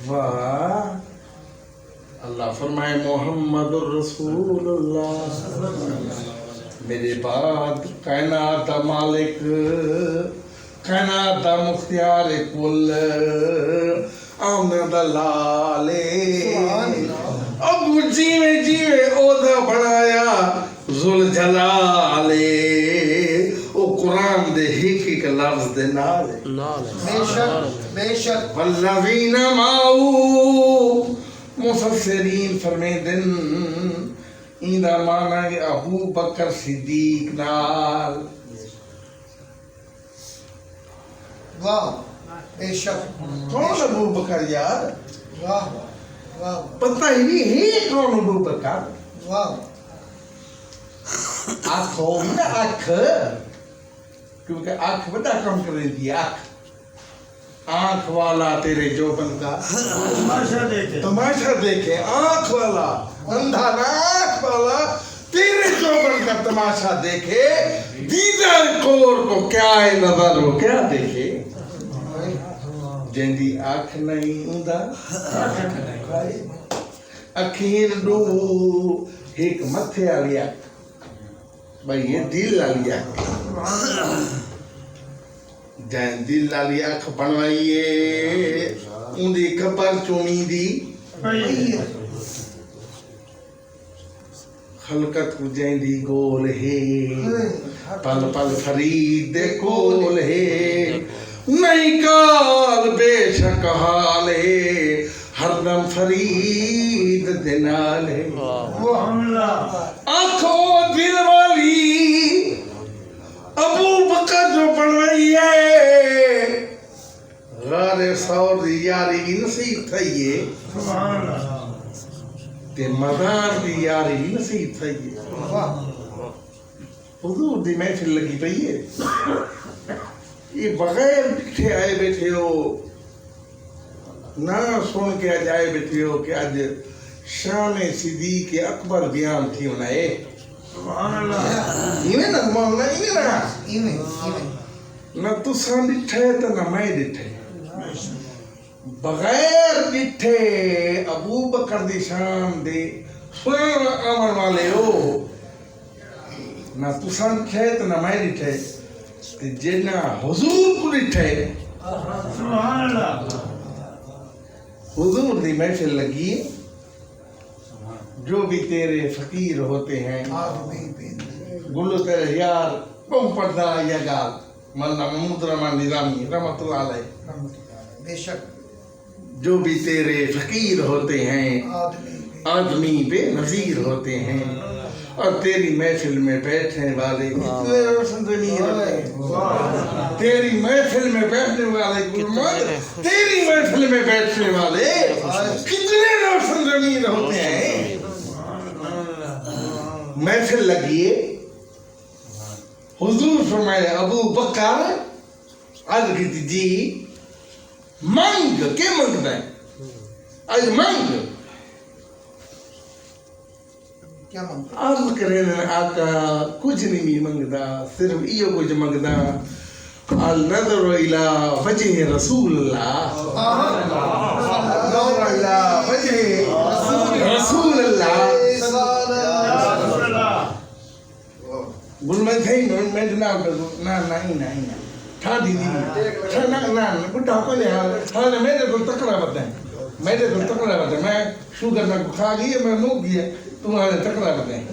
واہ اللہ فرمائے محمد الرسول اللہ میرے بعد کائنات دا مالک کائنات دا مختار کل آمد لالے اب جیوے جیوے عہدہ بڑھایا ذل جلالے او قرآن دے ہک ایک لفظ دے نالے بے شک والذین معہو مفسرین فرمیندن ایندہ معنی ابو بکر صدیق نال واہ بے شک کون ابو بکر یار واہ واہ پتہ ہی نہیں ہے کون ابو بکر واہ آنکھ ہوگی نا آنکھ کیونکہ آنکھ بڑا کم کر رہی تھی آنکھ والا تیرے جوبن کا تماشا دیکھے آنکھ والا اندھا نا آنکھ والا تیرے جوبن کا تماشا دیکھے دیدار کور کو کیا ہے نظر ہو کیا دیکھے جندی آنکھ نہیں اندھا اکھین دو ایک متھے آلیا بھائی یہ دل آلیا جائیں دل لالی آنکھ بنوائیے ان دی کپر چونی دی خلقت کو جائیں دی گول ہے پل پل فرید دے کول ہے نہیں کال بے شک حال ہے ہر دم فرید دے نال ہے آنکھوں دل والی ابو بکر جو بنوائی ہے غار سور دی یاری بھی نصیب تھئیے تے مدار دی یاری بھی نصیب تھئیے حضور دی محفل لگی پئی ہے یہ بغیر بٹھے آئے بیٹھے ہو نہ سن کے جائے بیٹھے ہو کہ آج شان صدیق اکبر بیان تھی انہیں ایویں نہ معاملہ ایویں نہ تو سان ڈٹھے تو نہ میں ڈٹھے بغیر ڈٹھے ابو بکر دی شان دے سنن امن والے ہو نہ تو سان ڈٹھے تو نہ میں ڈٹھے تے جنا حضور کو ڈٹھے سبحان اللہ حضور دی محفل لگی جو بھی تیرے فقیر ہوتے ہیں گلو تیرے یار کم پردہ یا گال مولانا محمود رحمان نظامی رحمت اللہ علیہ بے شک جو بھی تیرے فقیر ہوتے ہیں آدمی بے نظیر ہوتے ہیں اور تیری محفل میں بیٹھنے والے کتنے روشن ضمیر ہوتے ہیں تیری محفل میں بیٹھنے والے تیری محفل میں بیٹھنے والے کتنے روشن ضمیر ہوتے ہیں محفل لگیے حضور فرمائے ابو بکر عرض کی جی منگ کے منگتا ہے آج منگ کیا منگتا عرض کریں آقا کچھ نہیں منگتا صرف ایو کچھ منگتا النظر الى وجہ رسول اللہ النظر الى وجہ رسول اللہ گل میں تھے میں جناب نا نہیں تھا دی نا بڑھا کو لے ہاں میرے کو تکڑا بتا ہے میرے کو تکڑا بتا ہے میں شوگر میں کھا گئی میں مو گیا تمہارے تکڑا بتا ہے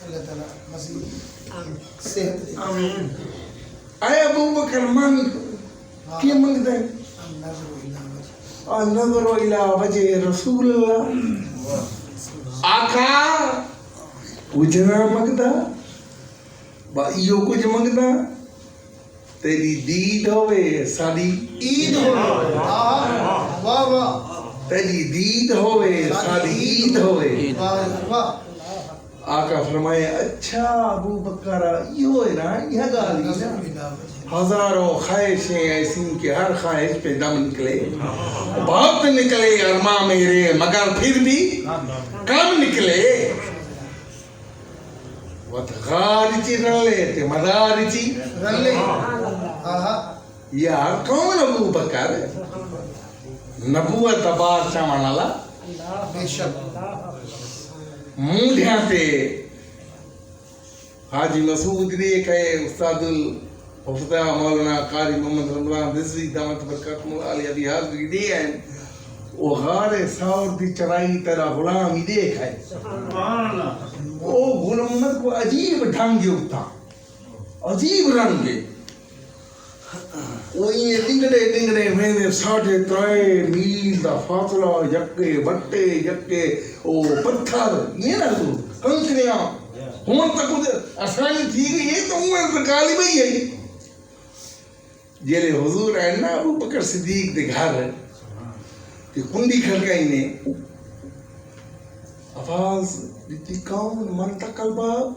اللہ تعالیٰ مزید صحت دے آمین اے ابو بکر منگ کیا منگ دے النظر الى وجہ رسول اللہ آقا کچھ نہ منگتا با ایو کچھ منگتا تیری دید ہوئے ساری عید ہوئے واہ واہ تیری دید ہوئے ساری عید ہوئے واہ آقا فرمائے اچھا ابو بکر یہ ہے نا یہ گالی ہزاروں خواہشیں ایسی کہ ہر خواہش پہ دم نکلے بہت نکلے ارماں میرے مگر پھر بھی کم نکلے غارچی رلے تے مدارچی رلے یار کون ابو بکر نبوت بادشاہ مانالا بے شک موڈیاں تے حاجی مسعود دیکھ ہے استاد الحفظہ مولانا قاری محمد رمضان رضوی دامت برکاتہ علی ابی حاضری دے ہیں وہ غار ساور دی چرائی تیرا غلام ہی دیکھ ہے وہ غلامت کو عجیب ڈھنگ ہوتا عجیب رنگ وہ یہ ڈنگڑے میں 3.5 میل دا فاصلہ یکے بٹے یکے وہ پتھر یہ نہ تو کنکریاں ہون تک آسانی تھی گئی ہے تو وہ انتقالی بھئی ہے جیلے حضور ہے نا ابو بکر صدیق دے گھر ہے کہ کنڈی کھڑکائی نے آواز دیتی کون منطق الباب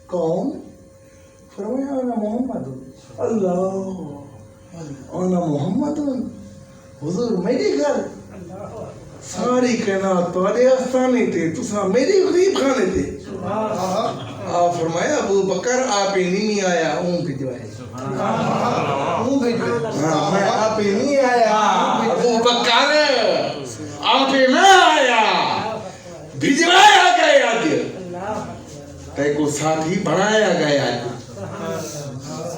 کون فرمایا انا محمد اللہ انا محمد حضور میرے گھر ساری کائنات تواڈے آستانے تھے تساں میرے غریب خانے تھے آپ فرمایا ابو بکر آپ ہی نہیں آیا اون بھجوائے میں آپ ہی نہیں آیا ابو بکر آپ ہی نہ آیا بھجوایا گیا تے کو ساتھی بنایا گیا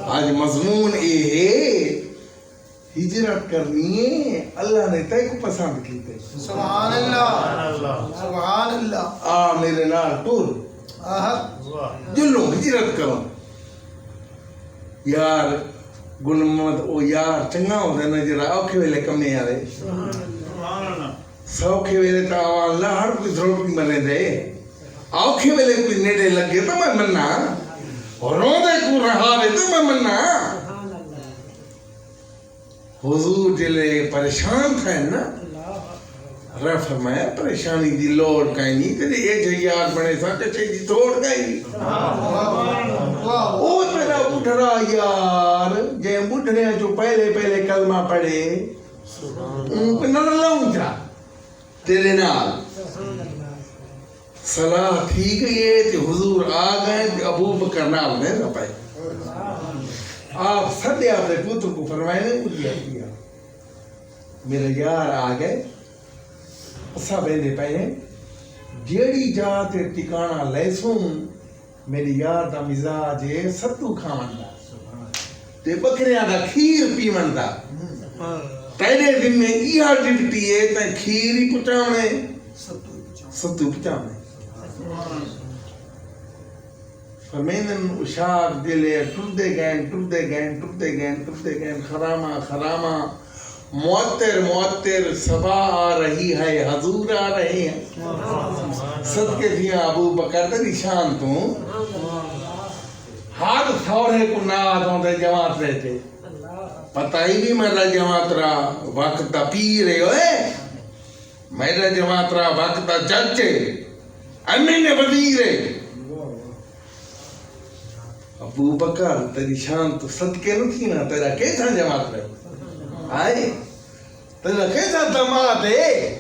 آج مضمون یہ ہے ہجرت کرنی ہے اللہ نے تے کو پسند کی تے سبحان اللہ سبحان اللہ آ میرے نال ٹور جلو ہجرت کرو یار گل محمد او یار چنگا ہوتا ہے نا جرا اوکھے ویلے کمے آرے سوکھے ویلے تا آوان لا ہر کوئی ضرورت نہیں منے دے اوکھے ویلے کوئی نیڑے لگے تو میں مننا روندے کو رہا دے تو میں مننا حضور جلے پریشان تھا نا رہ فرمایا پریشانی دی لوڑ کہیں نہیں تیرے یہ جیار بنے سا کچھے دی توڑ گئی او تیرا بڑھڑا یار جے بڑھڑے جو پہلے کلمہ پڑھے ان کو نہ لاؤں جا تیرے نال صلاح تھی گئی ہے کہ حضور آ گئے کہ ابو بکر نال نہیں رہ پائے آپ سدے آپ نے پوتر کو فرمائے نے مجھے کیا میرے یار آ گئے سب ایندے پہنے جیڑی جاتے ٹکانا لیسوں میری یار دا مزاج ہے ستو کھاون دا تے بکریاں دا کھیر پیون دا پہلے دن میں یہ ڈیوٹی ہے تے کھیر ہی پچاونے ستو پچاونے فرمینن اشاق دلے ٹردے گئن خرامہ معطر صبا آ رہی ہے حضور آ رہے ہیں صدقے دیا ابو بکر تیری شان تو ہر سورے کو ناد ہوندے جماعت رہتے پتہ ہی بھی میرا جماعت را وقت دا پی رہے ہوئے میرا جماعت را وقت دا جج امین وزیر ابو بکر تیری شان تو صدقے نہ تھی نا تیرا کیسا جماعت رہے آئے تیرا کیسا دماد ہے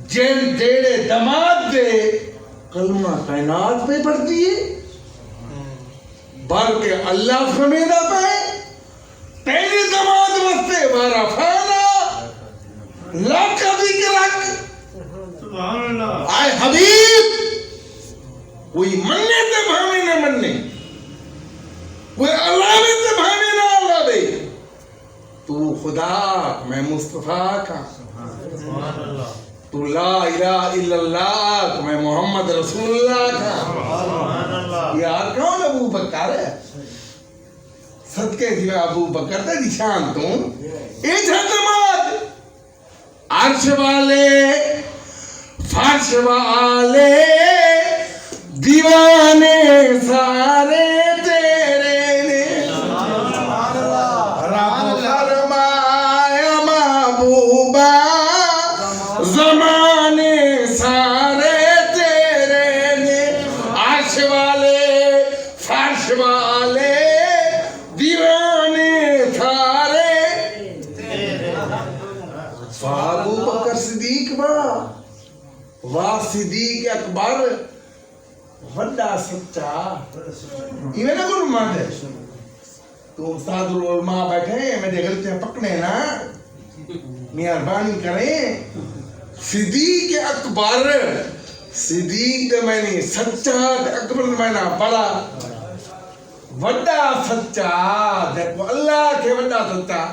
جن جیڑے دماد دے کلمہ کائنات پہ پڑھتی ہے بلکہ اللہ فرمیدہ پہ تیری دماد وستے بارا فانا لاکھ ذکرک آئے حبیب کوئی مننے تے بھاوے نہ مننے کوئی اللہ تے بھاوے نہ اللہ دے تو خدا میں مصطفیٰ کا تو لا الہ الا اللہ میں محمد رسول اللہ کا یار کون ابو بکر ہے صدقے تھی ابو بکر تیری شان تو ایک حکمات عرش والے فرش والے دیوانے سارے تیرے نے رب فرمایا محبوبہ زمانے سارے تیرے نے عرش والے فرش والے دیوانے سارے ابو بکر صدیق واہ صدیق اکبر وڈا سچا ایویں نہ کرو مان دے تو استاد العلماء بیٹھے میرے غلطیاں پکڑے نا مہربانی کریں صدیق اکبر صدیق میں نے سچا اکبر میں نے بڑا وڈا سچا دیکھو اللہ کے وڈا سچا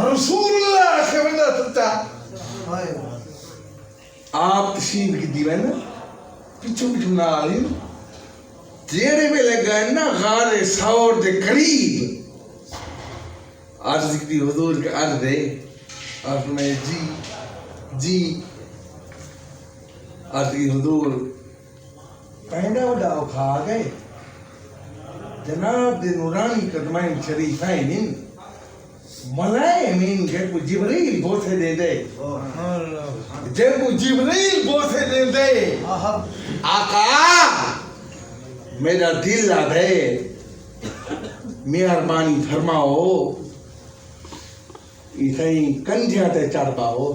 رسول اللہ کے وڈا سچا آپ تشریف کی دیوان پچھو پچھو نہ آلیں جیڑے میں لگا نا غار سور دے قریب عرض کی حضور کے عرض دے اور میں جی عرض کی حضور پہنڈا وڈا اکھا گئے جناب دے نورانی قدمین شریفین ملائے امین جب کو جبریل بوسے دے دے جب کو جبریل بوسے دے دے آقا میرا دل آ گئے مہربانی فرماؤ اسے کنجھا تے چڑھ پاؤ